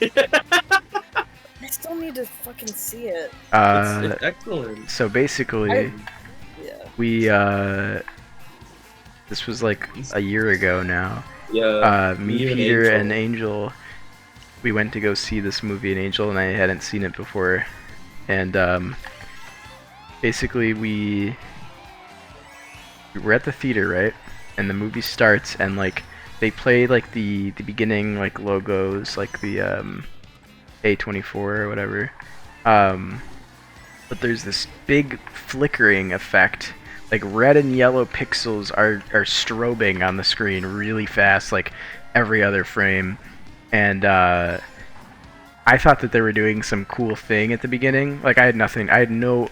I still need to fucking see it. It's excellent. So basically, Yeah. we this was like a year ago now. Yeah. Me, you Peter, and Angel, we went to go see this movie, and Angel and I hadn't seen it before, and basically we were at the theater, right? And the movie starts, and like they play like the beginning like logos, like the A24 or whatever. But there's this big flickering effect. Like red and yellow pixels are strobing on the screen really fast, like every other frame. And I thought that they were doing some cool thing at the beginning. Like I had no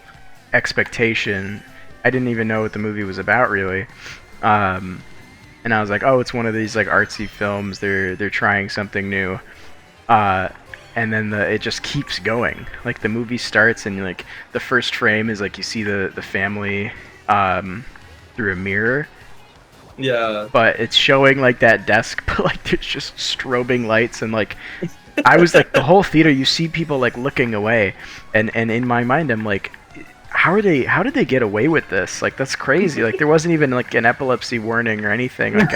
expectation. I didn't even know what the movie was about really. And I was like, oh, it's one of these like artsy films. They're trying something new. And then it just keeps going. Like the movie starts, and like the first frame is like you see the family through a mirror. Yeah. But it's showing like that desk, but like there's just strobing lights, and like I was like the whole theater. You see people like looking away, and in my mind I'm like, how did they get away with this? Like that's crazy. Like there wasn't even like an epilepsy warning or anything. Like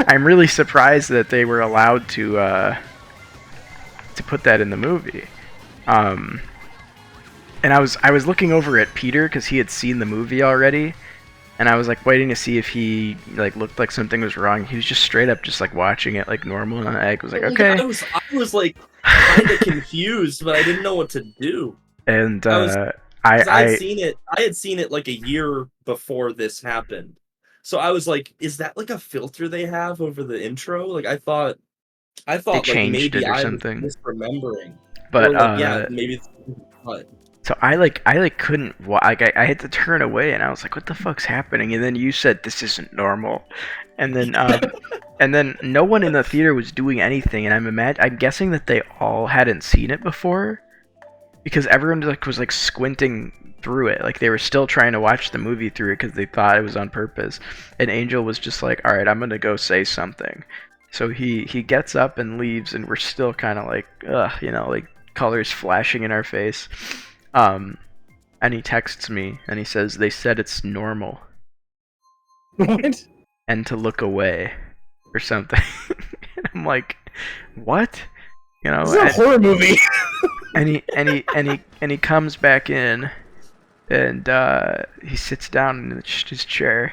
I'm really surprised that they were allowed to put that in the movie. And I was looking over at Peter because he had seen the movie already, and I was like waiting to see if he like looked like something was wrong. He was just straight up just like watching it like normal, and I was like, okay. I was like kind of confused, but I didn't know what to do. And I had seen it like a year before this happened. So I was like, is that like a filter they have over the intro? Like I thought they like changed maybe it or I something. was misremembering. But Or, like, yeah, maybe it's cut. so I couldn't I had to turn away, and I was like, what the fuck's happening? And then you said this isn't normal, and then and then no one in the theater was doing anything, and I'm guessing that they all hadn't seen it before, because everyone like was like squinting through it, like they were still trying to watch the movie through it because they thought it was on purpose. And Angel was just like, all right, I'm gonna go say something. So he gets up and leaves, and we're still kind of like, ugh, you know, like colors flashing in our face. And he texts me and he says, they said it's normal What? and to look away or something. And I'm like, what? You know, This is a horror movie. and he comes back in, and he sits down in his chair.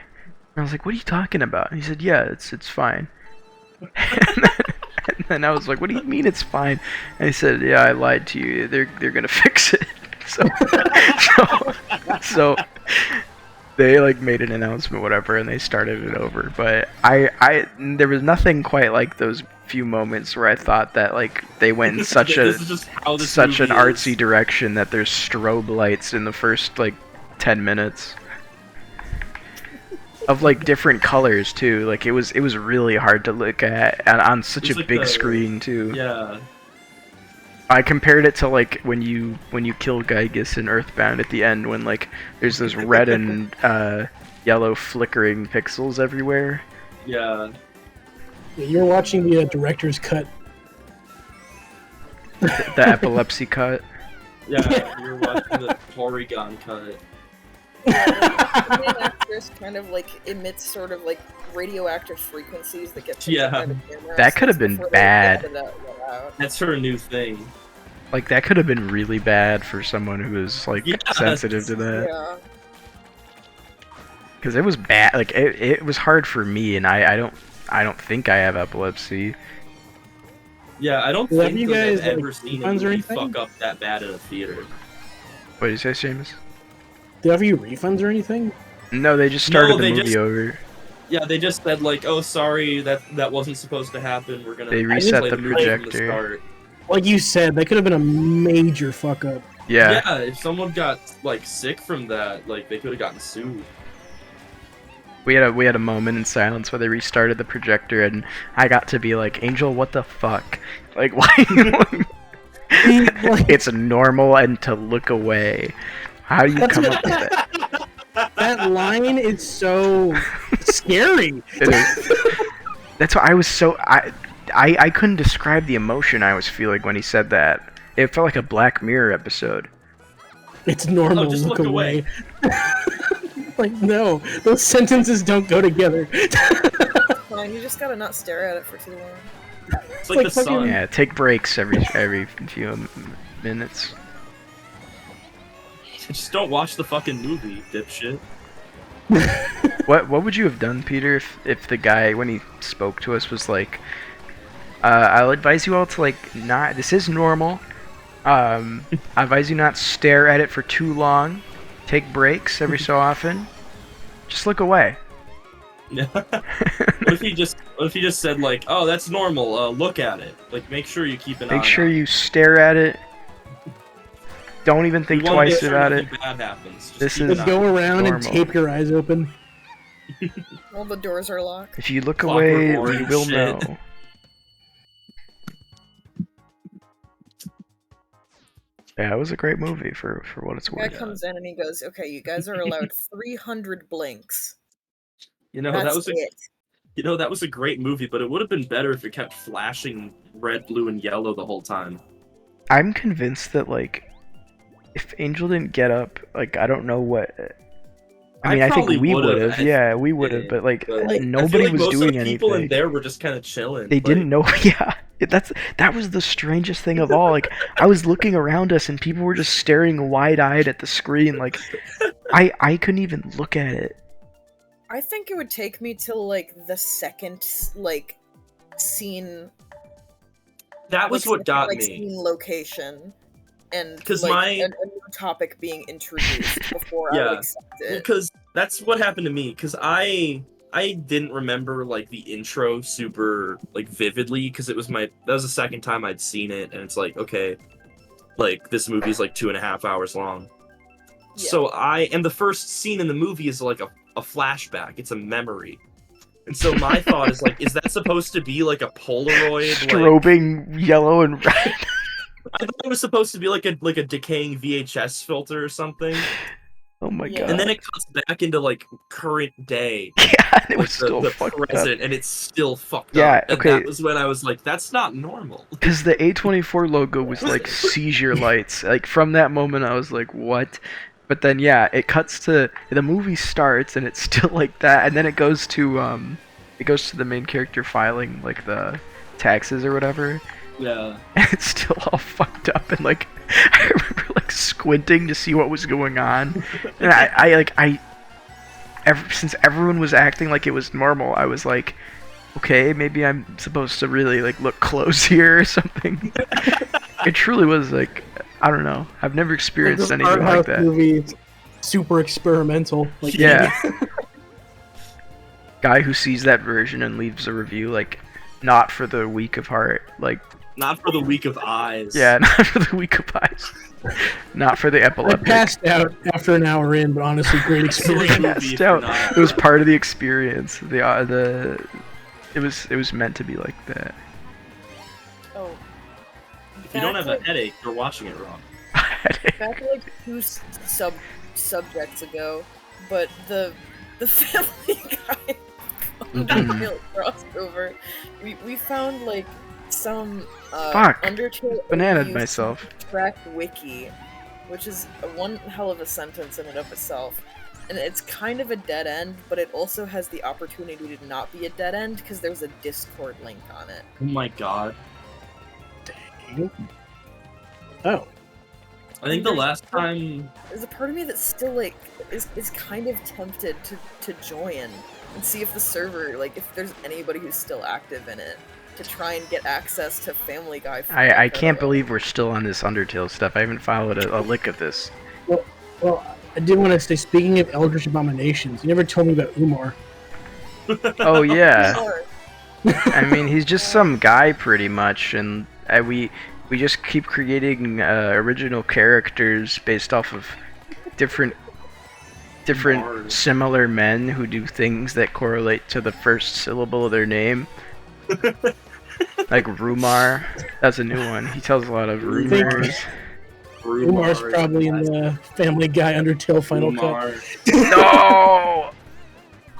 And I was like, what are you talking about? And he said, yeah, it's fine. And then I was like, what do you mean it's fine? And he said, yeah, I lied to you. They're gonna fix it. So they like made an announcement, whatever, and they started it over. But I there was nothing quite like those few moments where I thought that like they went in such This is just how this such an movie artsy is. direction that there's strobe lights in the first like 10 minutes. Of like different colors too. Like it was really hard to look at, and on such It's a like big the- screen too. Yeah. I compared it to like when you kill Gygus in Earthbound at the end, when like there's those red and yellow flickering pixels everywhere. Yeah. Yeah, you're watching the director's cut. The epilepsy cut. Yeah, you're watching the Porygon cut. The main actress kind of like emits sort of like radioactive frequencies that get picked up by the camera. That could have been before they bad. edit that out. That's her new thing. Like that could have been really bad for someone who is like Yes. sensitive to that. Yeah. Because it was bad. Like it was hard for me, and I don't think I have epilepsy. Yeah, I don't Well, have think you that I've guys, like, ever seen a refunds or movie anything? fuck up that bad in a theater. What did you say, Seamus? Do they offer you refunds or anything? No, they just started No, the they movie just- over. Yeah, they just said like, "Oh, sorry, that wasn't supposed to happen. We're gonna." They play reset the movie from projector. start." Like you said, that could have been a major fuck up. Yeah. Yeah, if someone got like sick from that, like they could have gotten sued. We had a moment in silence where they restarted the projector, and I got to be like, Angel, what the fuck? Like, why? It's normal and to look away. How do you come up with that? That line is so scary. It is. That's why I was so I couldn't describe the emotion I was feeling when he said that. It felt like a Black Mirror episode. It's normal. Oh, just look away. Like, no, those sentences don't go together. Fine, you just gotta not stare at it for too long. It's like the fucking- sun. Yeah, take breaks every few minutes. Just don't watch the fucking movie, dipshit. What would you have done, Peter, if the guy when he spoke to us was like, I'll advise you all to like not. This is normal. I advise you not stare at it for too long. Take breaks every so often. Just look away. Yeah. What if he just said like, oh, that's normal. Look at it. Like, make sure you keep an eye. Make sure on it. you stare at it. Don't even think We wanna make twice sure about it. nothing bad happens. Just This keep is an Just eye on it. go around and normal. tape your eyes open. All the doors are locked. If you look Clockwork away, we Orange will shit. know. Yeah, it was a great movie for what it's Guy worth. comes in and he goes, "Okay, you guys are allowed 300 blinks. You know, That's that was it." that was a great movie, but it would have been better if it kept flashing red, blue, and yellow the whole time. I'm convinced that like, if Angel didn't get up, like I don't know what. I mean, I think probably we would've, would have. Yeah, we would have. did, but like, but, like, I nobody feel like was most doing of the people anything. in there were just kind of chilling. They didn't know. Yeah, that was the strangest thing of all. Like, I was looking around us and people were just staring wide-eyed at the screen. Like, I couldn't even look at it. I think it would take me till like the second like scene. That was like, what got like, me. Scene location, and 'Cause like a new topic being introduced before I Yeah. would accept it. Because that's what happened to me. Because I didn't remember like the intro super like vividly. Because that was the second time I'd seen it, and it's like, okay, like this movie's like 2.5 hours long. Yeah. So and the first scene in the movie is like a flashback. It's a memory. And so my thought is like, is that supposed to be like a Polaroid? Strobing yellow and red. I thought it was supposed to be like a decaying VHS filter or something. Oh my Yeah. god. And then it cuts back into like current day. yeah, it Like was still the fucked present, and it's still fucked Yeah, up. And okay. that was when I was like, that's not normal. Because the A24 logo was like seizure lights. Like from that moment, I was like, "What?" But then, yeah, it cuts to the movie starts, and it's still like that. And then it goes to the main character filing like the taxes or whatever, Yeah. and it's still all fucked up. And like, I remember like squinting to see what was going on, and since everyone was acting like it was normal, I was like, okay, maybe I'm supposed to really like look close here or something. It truly was like, I don't know. I've never experienced This anything art like house that. movie is super experimental. Like, Yeah. Guy who sees that version and leaves a review like, not for the weak of heart. Like, Not for the weak of eyes. yeah, not for the weak of eyes. Not for the I epileptic. passed out after an hour in, but honestly, great experience. Movie, if Passed out. you're not- It was part of the experience. It was meant to be like that. Oh. If you don't have a headache, you're watching it wrong. Back like two subjects ago, but the Family Guy Mhm. crossover, we found like some Fuck. Undertale Bananaed OU myself. track wiki, which is one hell of a sentence in and of itself. And it's kind of a dead end, but it also has the opportunity to not be a dead end because there's a Discord link on it. Oh my god. Oh, I think the last time. There's a part of me that's still like is kind of tempted to join and see if the server, like if there's anybody who's still active in it, to try and get access to Family Guy. I can't believe we're still on this Undertale stuff. I haven't followed a lick of this. well, I did want to say, speaking of Eldritch Abominations, you never told me about Umar. Oh yeah. Sure. I mean, he's just some guy pretty much, and we just keep creating original characters based off of different Mars. similar men who do things that correlate to the first syllable of their name. Like Rumar, that's a new one. He tells a lot of rumors. Umar's probably in the Family Guy Undertale Final Cut. No!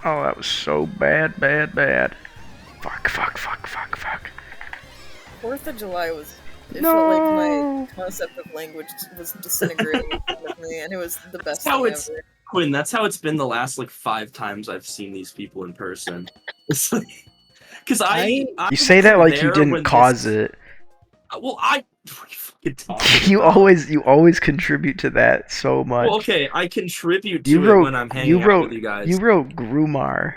Oh, that was so bad. Fuck. 4th of July was. It No. felt like my concept of language was disintegrating in front of me, and it was the best how thing it's- ever. Quinn, that's how it's been the last like 5 times I've seen these people in person. It's like, because I You say that like you there didn't when cause this- it. Well, what are you fucking talking You about? always contribute to that so much. Well, okay, I contribute You to wrote- it when I'm hanging you out wrote- with you guys. You wrote Grumar.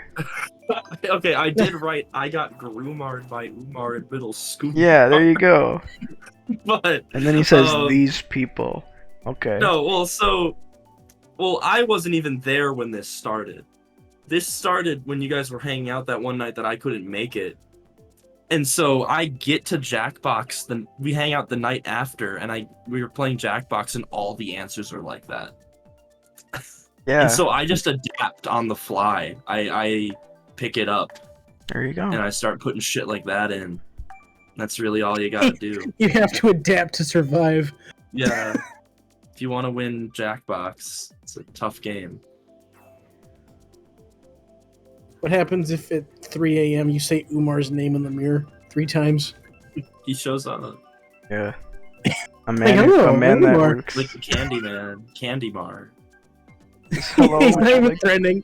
Okay, I did write. I got groomed by Umar in middle school. Yeah, there you go. But And then he says Um, these people. Okay. no, well, I wasn't even there when this started. This started when you guys were hanging out that one night that I couldn't make it. And so I get to Jackbox, then we hang out the night after, and we were playing Jackbox, and all the answers are like that. Yeah. And so I just adapt on the fly. I pick it up There you go. and I start putting shit like that in. That's really all you gotta do. You have to adapt to survive. Yeah. If you want to win Jackbox, it's a tough game. What happens if at 3 a.m. you say Umar's name in the mirror 3 times? He shows up Yeah. A Hey, man, hello, a man that Umar. works. like the Candyman, Candy Mar. Hello, He's would not you even like- threatening.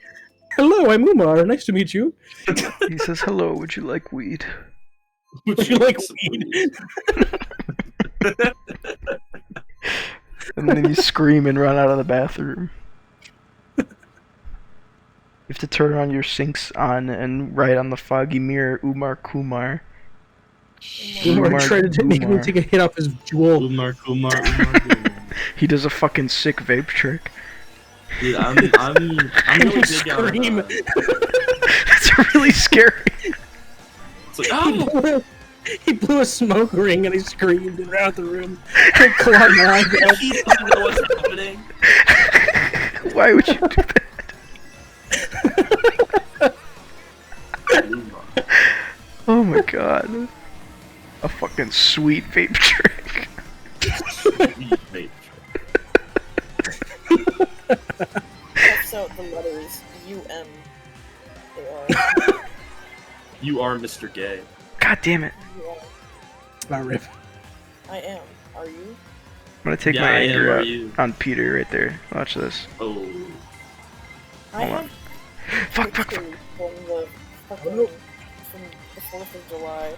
Hello, I'm Umar. Nice to meet you. He says, hello, would you like weed? Would you like weed? And then you scream and run out of the bathroom. You have to turn on your sinks on and write on the foggy mirror, Umar Kumar. Umar Umar tried to make me Umar. take a hit off his jewel. Umar. He does a fucking sick vape trick. Dude, I'm really big on. Scream. It's really scary. It's like, oh, He blew a smoke ring and he screamed and ran out the room. He clawed my eyes out. he doesn't know what's happening. Why would you do that? Umar. Oh my god. A fucking sweet vape trick. Wait. Cuts out the letters UM. They are. You are Mr. Gay. God damn it. You are. Not rip. I am. Are you? I'm gonna take Yeah, my I am, anger are out you? on Peter right there. Watch this. Oh. I Hold have Fuck. pictures from the fucking from the 4th of July.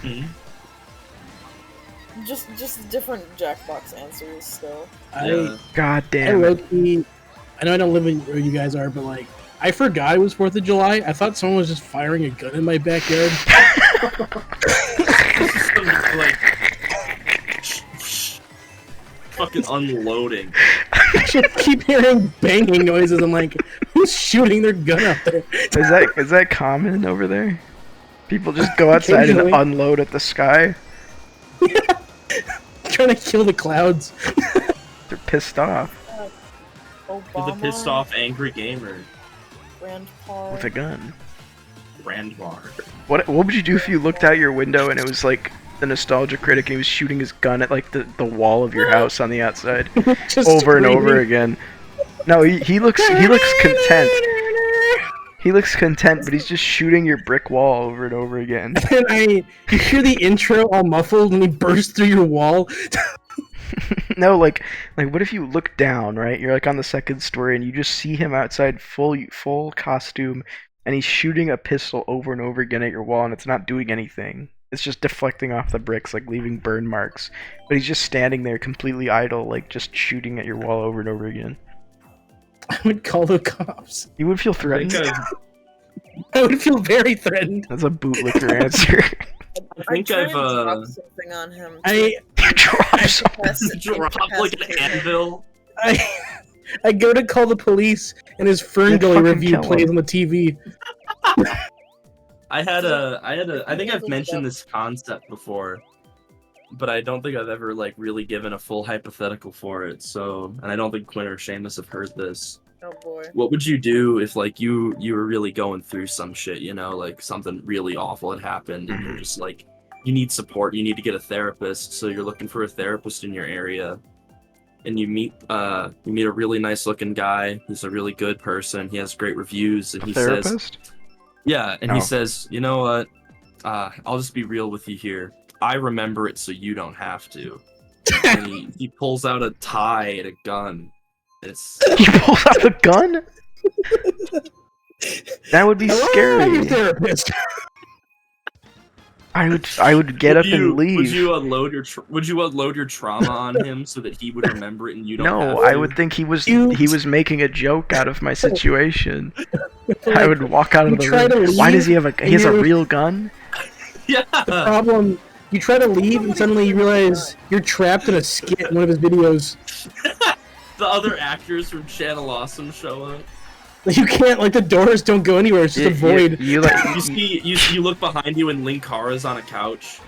Hmm? Just different Jackbox answers still. Yeah. God I damn it. low-key, I know I don't live in where you guys are, but like, I forgot it was 4th of July. I thought someone was just firing a gun in my backyard. Like, fucking unloading. I just keep hearing banging noises. I'm like, who's shooting their gun out there? Is that common over there? People just go outside and Occasionally. unload at the sky. Trying to kill the clouds. They're pissed off Obama. The pissed off angry gamer. Grandpa. with a gun. Grandmar. What would you do if you looked out your window and it was like the nostalgia critic and he was shooting his gun at like the wall of your house on the outside Just over and over screaming. again? No, he looks content. He looks content, but he's just shooting your brick wall over and over again. And you hear the intro all muffled and he bursts through your wall. No, like what if you look down, right? You're like on the second story and you just see him outside full costume and he's shooting a pistol over and over again at your wall and it's not doing anything. It's just deflecting off the bricks, like leaving burn marks. But he's just standing there completely idle, like just shooting at your wall over and over again. I would call the cops. You would feel I threatened? think I would feel very threatened. That's a bootlicker answer. think try I've, and drop something on him. I You drop something. drop like an anvil. I go to call the police and his Fern Then Gully fucking review kill plays him. on the TV. I think I've mentioned this concept before, but I don't think I've ever like really given a full hypothetical for it. So, and I don't think Quinn or Seamus have heard this. Oh boy. What would you do if like you were really going through some shit, you know, like something really awful had happened and you're just like you need support, you need to get a therapist, so you're looking for a therapist in your area. And you meet a really nice looking guy who's a really good person. He has great reviews and A he says therapist? Yeah, and Oh. he says, "You know what? I'll just be real with you here. I remember it, so you don't have to." And he pulls out a tie and a gun. It's He pulls out a gun? That would be Hello, scary. your therapist. I would get up and leave. Would you unload your trauma on him so that he would remember it and you don't have No, to? I would think he was making a joke out of my situation. I would walk out you of the try room. to Why does he leave, have he has a and real gun? Yeah. Problem. You try to leave, and suddenly you realize you're trapped in a skit in one of his videos. The other actors from Channel Awesome show up. You can't, like, the doors don't go anywhere. It's just a void. You like You look behind you and Linkara's on a couch.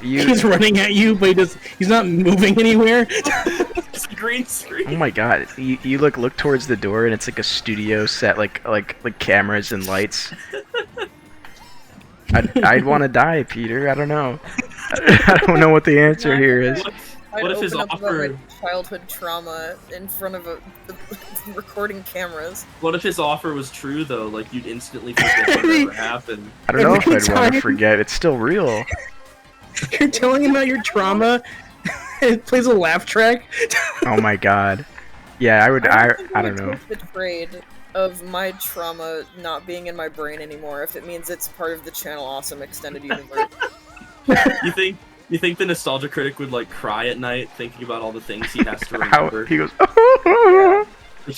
He's running at you, but he's not moving anywhere. It's a green screen. Oh my god! You look towards the door and it's like a studio set, like cameras and lights. I'd want to die, Peter. I don't know. I don't know what the answer here is. What if his open up about offer? my childhood trauma in front of recording cameras? What if his offer was true though? Like you'd instantly forget whatever happened. I don't know if Every I'd want to time- forget. It's still real. You're telling him about your trauma. It plays a laugh track. Oh my god. Yeah, I would. I don't know. I'm afraid of my trauma not being in my brain anymore if it means it's part of the Channel Awesome extended universe. You think the nostalgia critic would like cry at night thinking about all the things he has to How remember? he goes.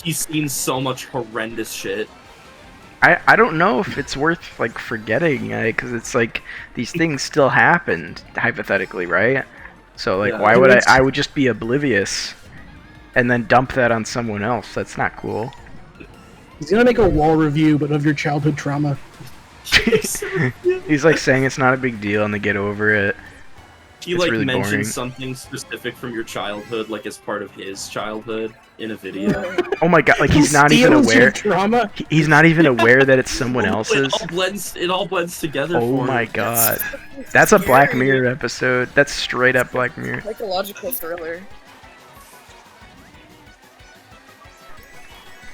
He's seen so much horrendous shit. I don't know if it's worth like forgetting, because it's like these things still happened hypothetically, right? So like, Yeah. why would I would just be oblivious, and then dump that on someone else? That's not cool. He's gonna make a wall review, but of your childhood trauma. He's like saying it's not a big deal and they get over it. He It's like really mentions boring. something specific from your childhood, like as part of his childhood in a video. Oh my god! Like he's He not even steals your aware. trauma. He's not even aware that it's someone else's. It all blends together. Oh for my him. god! That's a Black Mirror episode. That's straight up Black Mirror. Psychological thriller.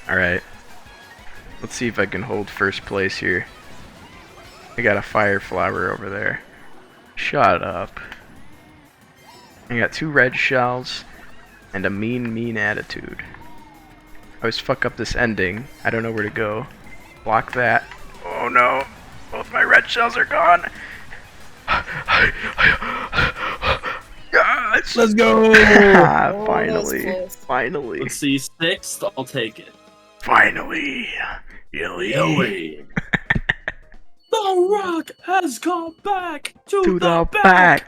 Alright. Let's see if I can hold first place here. I got a fire flower over there. Shut up. I got 2 red shells and a mean attitude. I always fuck up this ending. I don't know where to go. Block that. Oh no. Both my red shells are gone. Yes! Let's go. Ah, Oh, finally. that was close. Finally. Let's see, 6th. I'll take it. Finally. Yelly. The Rock has come back to To the back.